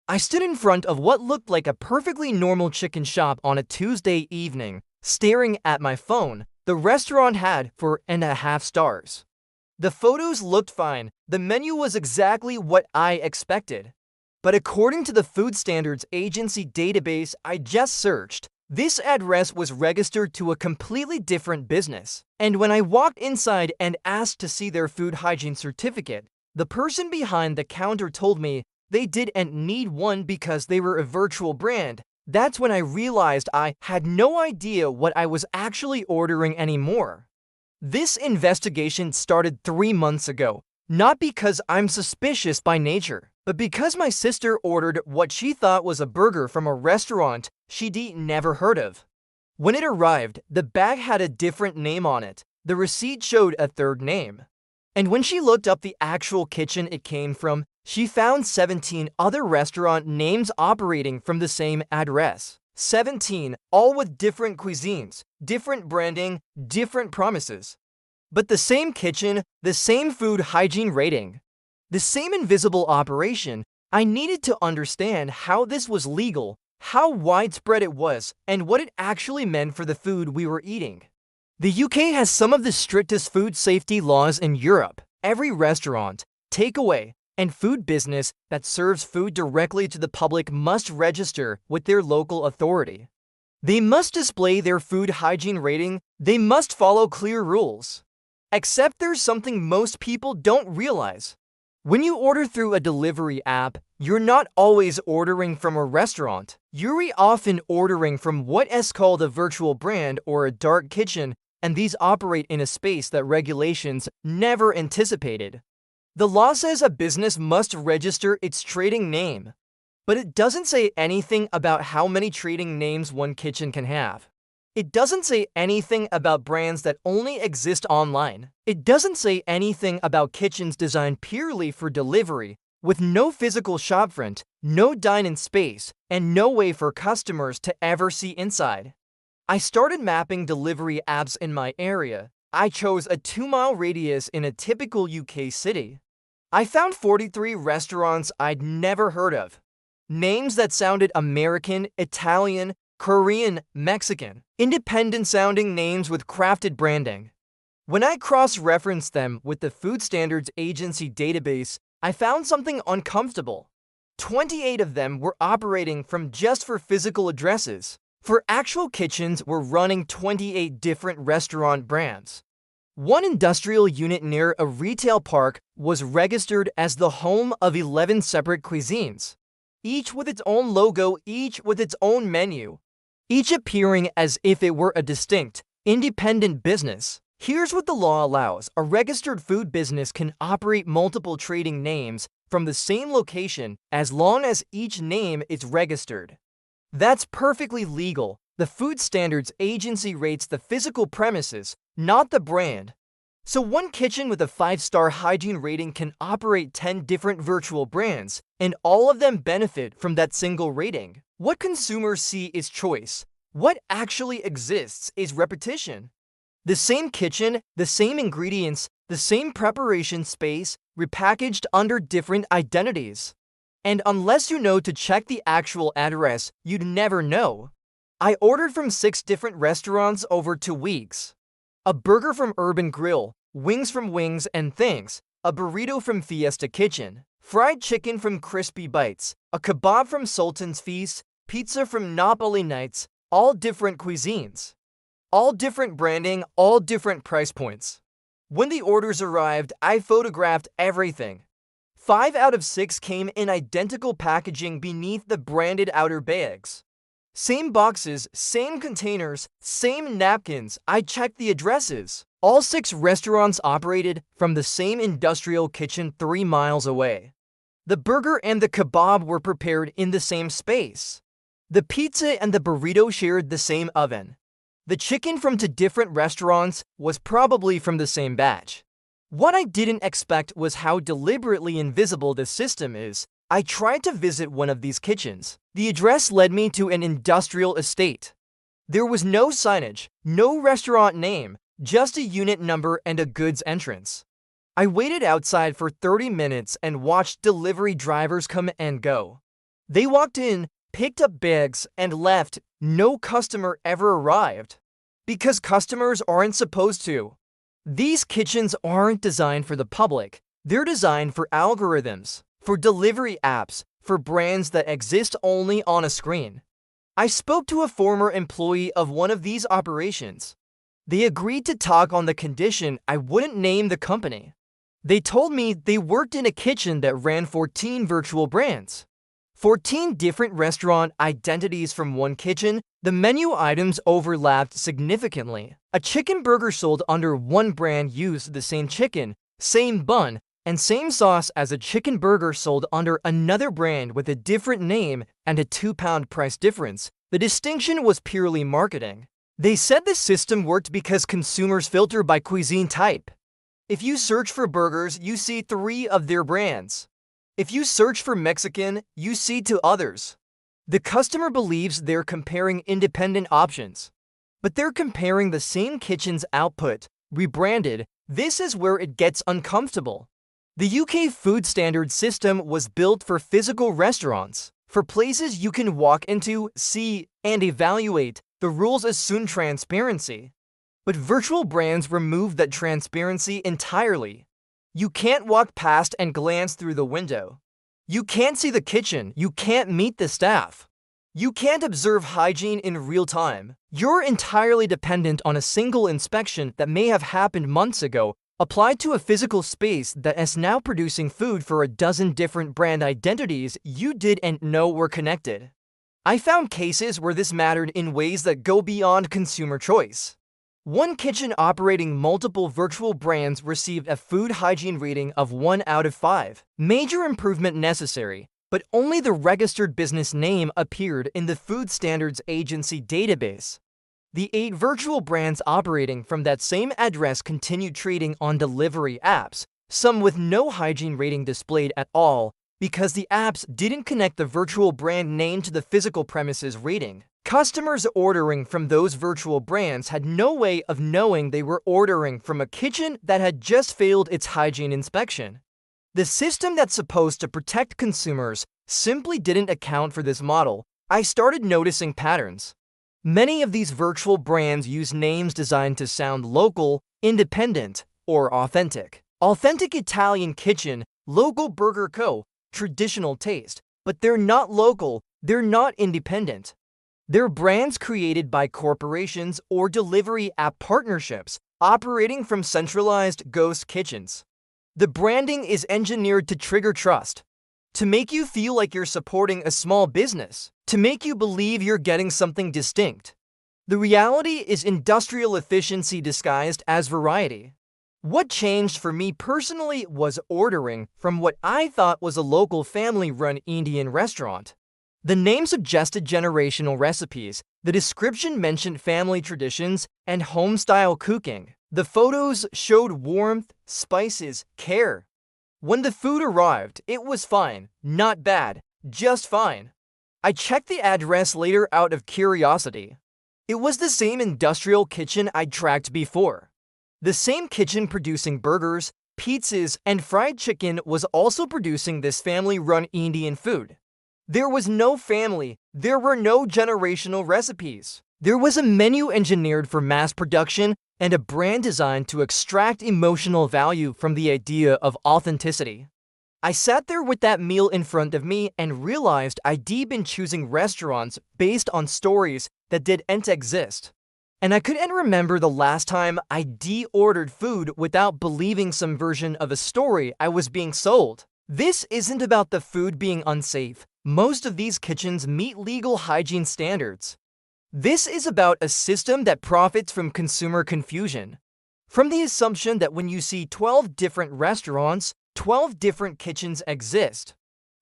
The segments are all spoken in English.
I stood in front of what looked like a perfectly normal chicken shop on a Tuesday evening, staring at my phone. The restaurant had 4.5 stars. The photos looked fine. The menu was exactly what I expected. But according to the Food Standards Agency database I just searched, this address was registered to a completely different business. And when I walked inside and asked to see their food hygiene certificate, the person behind the counter told me they didn't need one because they were a virtual brand. That's when I realized I had no idea what I was actually ordering anymore. This investigation started 3 months ago, not because I'm suspicious by nature, but because my sister ordered what she thought was a burger from a restaurant she'd never heard of. When it arrived, the bag had a different name on it. The receipt showed a third name. And when she looked up the actual kitchen it came from, she found 17 other restaurant names operating from the same address. 17, all with different cuisines, different branding, different promises. But the same kitchen, the same food hygiene rating, the same invisible operation. I needed to understand how this was legal, how widespread it was, and what it actually meant for the food we were eating. The UK has some of the strictest food safety laws in Europe. Every restaurant, takeaway, and food business that serves food directly to the public must register with their local authority. They must display their food hygiene rating. They must follow clear rules. Except there's something most people don't realize. When you order through a delivery app, you're not always ordering from a restaurant. You're often ordering from what is called a virtual brand or a dark kitchen, and these operate in a space that regulations never anticipated. The law says a business must register its trading name, but it doesn't say anything about how many trading names one kitchen can have. It doesn't say anything about brands that only exist online. It doesn't say anything about kitchens designed purely for delivery, with no physical shopfront, no dine-in space, and no way for customers to ever see inside. I started mapping delivery apps in my area. I chose a 2-mile radius in a typical UK city. I found 43 restaurants I'd never heard of. Names that sounded American, Italian, Korean, Mexican. Independent-sounding names with crafted branding. When I cross-referenced them with the Food Standards Agency database, I found something uncomfortable. 28 of them were operating from just for physical addresses. For actual kitchens, we're running 28 different restaurant brands. One industrial unit near a retail park was registered as the home of 11 separate cuisines, each with its own logo, each with its own menu, each appearing as if it were a distinct, independent business. Here's what the law allows. A registered food business can operate multiple trading names from the same location as long as each name is registered. That's perfectly legal. The Food Standards Agency rates the physical premises, not the brand. So one kitchen with a 5-star hygiene rating can operate 10 different virtual brands, and all of them benefit from that single rating. What consumers see is choice. What actually exists is repetition. The same kitchen, the same ingredients, the same preparation space, repackaged under different identities. And unless you know to check the actual address, you'd never know. I ordered from 6 different restaurants over 2 weeks. A burger from Urban Grill, wings from Wings and Things, a burrito from Fiesta Kitchen, fried chicken from Crispy Bites, a kebab from Sultan's Feast, pizza from Napoli Nights, all different cuisines. All different branding, all different price points. When the orders arrived, I photographed everything. 5 out of 6 came in identical packaging beneath the branded outer bags. Same boxes, same containers, same napkins. I checked the addresses. All 6 restaurants operated from the same industrial kitchen 3 miles away. The burger and the kebab were prepared in the same space. The pizza and the burrito shared the same oven. The chicken from 2 different restaurants was probably from the same batch. What I didn't expect was how deliberately invisible this system is. I tried to visit one of these kitchens. The address led me to an industrial estate. There was no signage, no restaurant name, just a unit number and a goods entrance. I waited outside for 30 minutes and watched delivery drivers come and go. They walked in, picked up bags, and left. No customer ever arrived. Because customers aren't supposed to. These kitchens aren't designed for the public. They're designed for algorithms, for delivery apps, for brands that exist only on a screen. I spoke to a former employee of one of these operations. They agreed to talk on the condition I wouldn't name the company. They told me they worked in a kitchen that ran 14 virtual brands. 14 different restaurant identities from one kitchen. The menu items overlapped significantly. A chicken burger sold under one brand used the same chicken, same bun, and same sauce as a chicken burger sold under another brand with a different name and a £2 price difference. The distinction was purely marketing. They said the system worked because consumers filter by cuisine type. If you search for burgers, you see 3 of their brands. If you search for Mexican, you see 2 others. The customer believes they're comparing independent options. But they're comparing the same kitchen's output, rebranded. This is where it gets uncomfortable. The UK food standard system was built for physical restaurants, for places you can walk into, see, and evaluate. The rules assume transparency. But virtual brands remove that transparency entirely. You can't walk past and glance through the window. You can't see the kitchen. You can't meet the staff. You can't observe hygiene in real time. You're entirely dependent on a single inspection that may have happened months ago, applied to a physical space that is now producing food for a dozen different brand identities you didn't know were connected. I found cases where this mattered in ways that go beyond consumer choice. One kitchen operating multiple virtual brands received a food hygiene rating of 1 out of 5. Major improvement necessary, but only the registered business name appeared in the Food Standards Agency database. The 8 virtual brands operating from that same address continued trading on delivery apps, some with no hygiene rating displayed at all, because the apps didn't connect the virtual brand name to the physical premises rating. Customers ordering from those virtual brands had no way of knowing they were ordering from a kitchen that had just failed its hygiene inspection. The system that's supposed to protect consumers simply didn't account for this model. I started noticing patterns. Many of these virtual brands use names designed to sound local, independent, or authentic. Authentic Italian Kitchen, Local Burger Co., Traditional Taste. But they're not local, they're not independent. They're brands created by corporations or delivery app partnerships operating from centralized ghost kitchens. The branding is engineered to trigger trust, to make you feel like you're supporting a small business, to make you believe you're getting something distinct. The reality is industrial efficiency disguised as variety. What changed for me personally was ordering from what I thought was a local family-run Indian restaurant. The name suggested generational recipes, the description mentioned family traditions and home-style cooking. The photos showed warmth, spices, care. When the food arrived, it was fine, not bad, just fine. I checked the address later out of curiosity. It was the same industrial kitchen I'd tracked before. The same kitchen producing burgers, pizzas, and fried chicken was also producing this family-run Indian food. There was no family, there were no generational recipes. There was a menu engineered for mass production and a brand designed to extract emotional value from the idea of authenticity. I sat there with that meal in front of me and realized I'd been choosing restaurants based on stories that didn't exist. And I couldn't remember the last time I ordered food without believing some version of a story I was being sold. This isn't about the food being unsafe. Most of these kitchens meet legal hygiene standards. This is about a system that profits from consumer confusion. From the assumption that when you see 12 different restaurants, 12 different kitchens exist.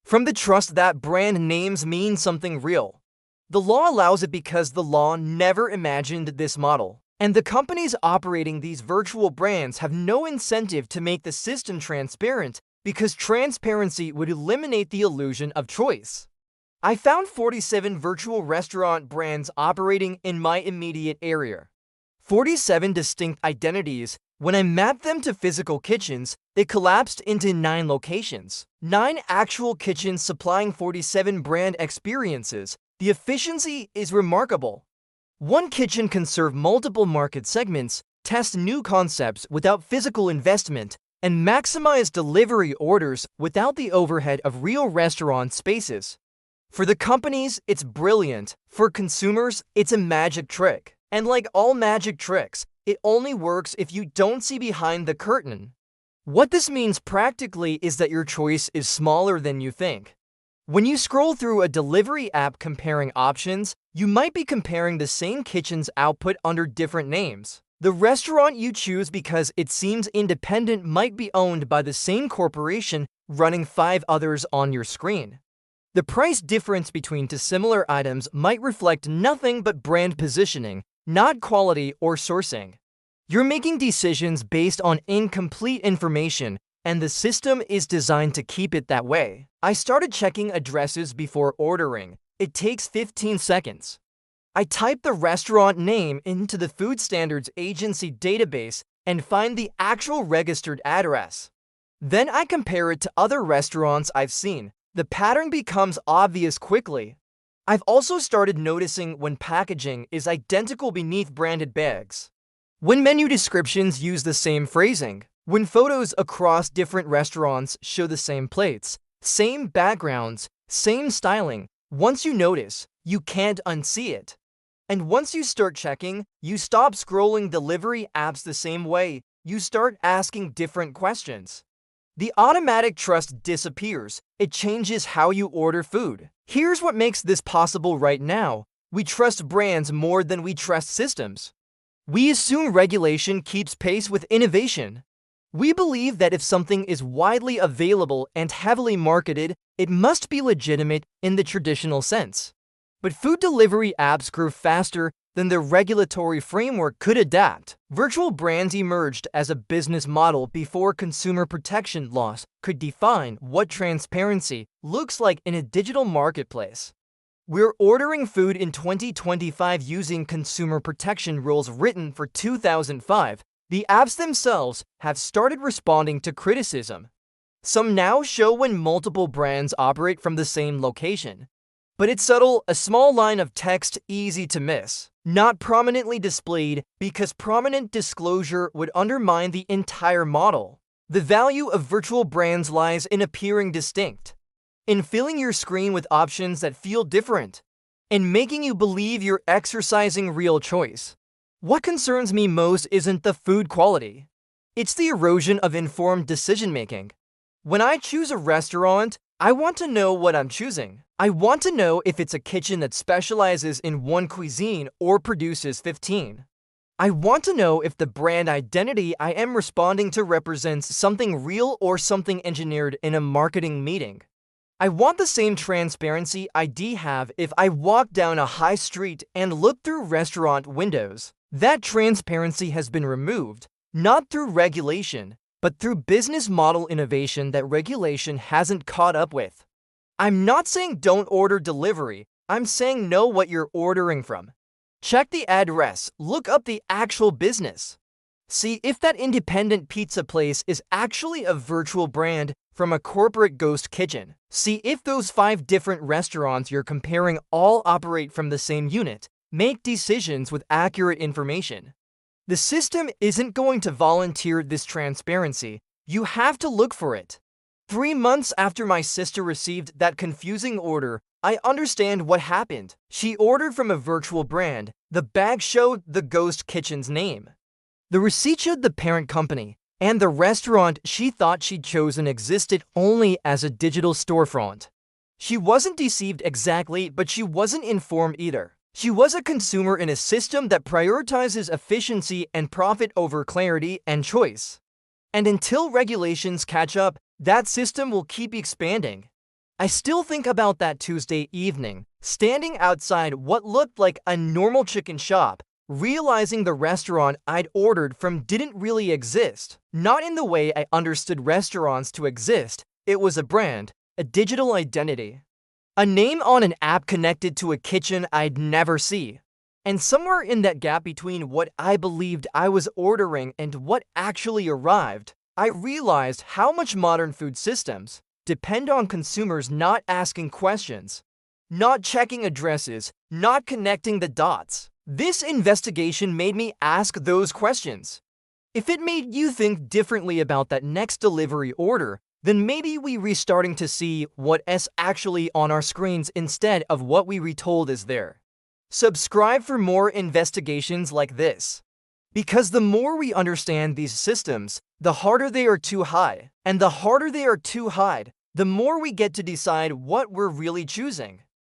From the trust that brand names mean something real. The law allows it because the law never imagined this model. And the companies operating these virtual brands have no incentive to make the system transparent because transparency would eliminate the illusion of choice. I found 47 virtual restaurant brands operating in my immediate area. 47 distinct identities, When I mapped them to physical kitchens, they collapsed into 9 locations. 9 actual kitchens supplying 47 brand experiences. The efficiency is remarkable. One kitchen can serve multiple market segments, test new concepts without physical investment, and maximize delivery orders without the overhead of real restaurant spaces. For the companies, it's brilliant. For consumers, it's a magic trick. And like all magic tricks, it only works if you don't see behind the curtain. What this means practically is that your choice is smaller than you think. When you scroll through a delivery app comparing options, you might be comparing the same kitchen's output under different names. The restaurant you choose because it seems independent might be owned by the same corporation running 5 others on your screen. The price difference between two similar items might reflect nothing but brand positioning, not quality or sourcing. You're making decisions based on incomplete information, and the system is designed to keep it that way. I started checking addresses before ordering. It takes 15 seconds. I type the restaurant name into the Food Standards Agency database and find the actual registered address. Then I compare it to other restaurants I've seen. The pattern becomes obvious quickly. I've also started noticing when packaging is identical beneath branded bags. When menu descriptions use the same phrasing. When photos across different restaurants show the same plates, same backgrounds, same styling. Once you notice, you can't unsee it. And once you start checking, you stop scrolling delivery apps the same way. You start asking different questions. The automatic trust disappears. It changes how you order food. Here's what makes this possible right now. We trust brands more than we trust systems. We assume regulation keeps pace with innovation. We believe that if something is widely available and heavily marketed, it must be legitimate in the traditional sense. But food delivery apps grew faster than the regulatory framework could adapt. Virtual brands emerged as a business model before consumer protection laws could define what transparency looks like in a digital marketplace. We're ordering food in 2025 using consumer protection rules written for 2005. The apps themselves have started responding to criticism. Some now show when multiple brands operate from the same location. But it's subtle, a small line of text easy to miss, not prominently displayed because prominent disclosure would undermine the entire model. The value of virtual brands lies in appearing distinct, in filling your screen with options that feel different, in making you believe you're exercising real choice. What concerns me most isn't the food quality. It's the erosion of informed decision-making. When I choose a restaurant, I want to know what I'm choosing. I want to know if it's a kitchen that specializes in one cuisine or produces 15. I want to know if the brand identity I am responding to represents something real or something engineered in a marketing meeting. I want the same transparency I'd have if I walked down a high street and looked through restaurant windows. That transparency has been removed, not through regulation, but through business model innovation that regulation hasn't caught up with. I'm not saying don't order delivery, I'm saying know what you're ordering from. Check the address, look up the actual business. See if that independent pizza place is actually a virtual brand from a corporate ghost kitchen. See if those 5 different restaurants you're comparing all operate from the same unit. Make decisions with accurate information. The system isn't going to volunteer this transparency. You have to look for it. 3 months after my sister received that confusing order, I understand what happened. She ordered from a virtual brand. The bag showed the ghost kitchen's name. The receipt showed the parent company, and the restaurant she thought she'd chosen existed only as a digital storefront. She wasn't deceived exactly, but she wasn't informed either. She was a consumer in a system that prioritizes efficiency and profit over clarity and choice. And until regulations catch up, that system will keep expanding. I still think about that Tuesday evening, standing outside what looked like a normal chicken shop, realizing the restaurant I'd ordered from didn't really exist. Not in the way I understood restaurants to exist. It was a brand, a digital identity. A name on an app connected to a kitchen I'd never see. And somewhere in that gap between what I believed I was ordering and what actually arrived, I realized how much modern food systems depend on consumers not asking questions, not checking addresses, not connecting the dots. This investigation made me ask those questions. If it made you think differently about that next delivery order, then maybe we restarting to see what's actually on our screens instead of what we retold is there. Subscribe for more investigations like this. Because the more we understand these systems, the harder they are to hide. And the harder they are to hide, the more we get to decide what we're really choosing.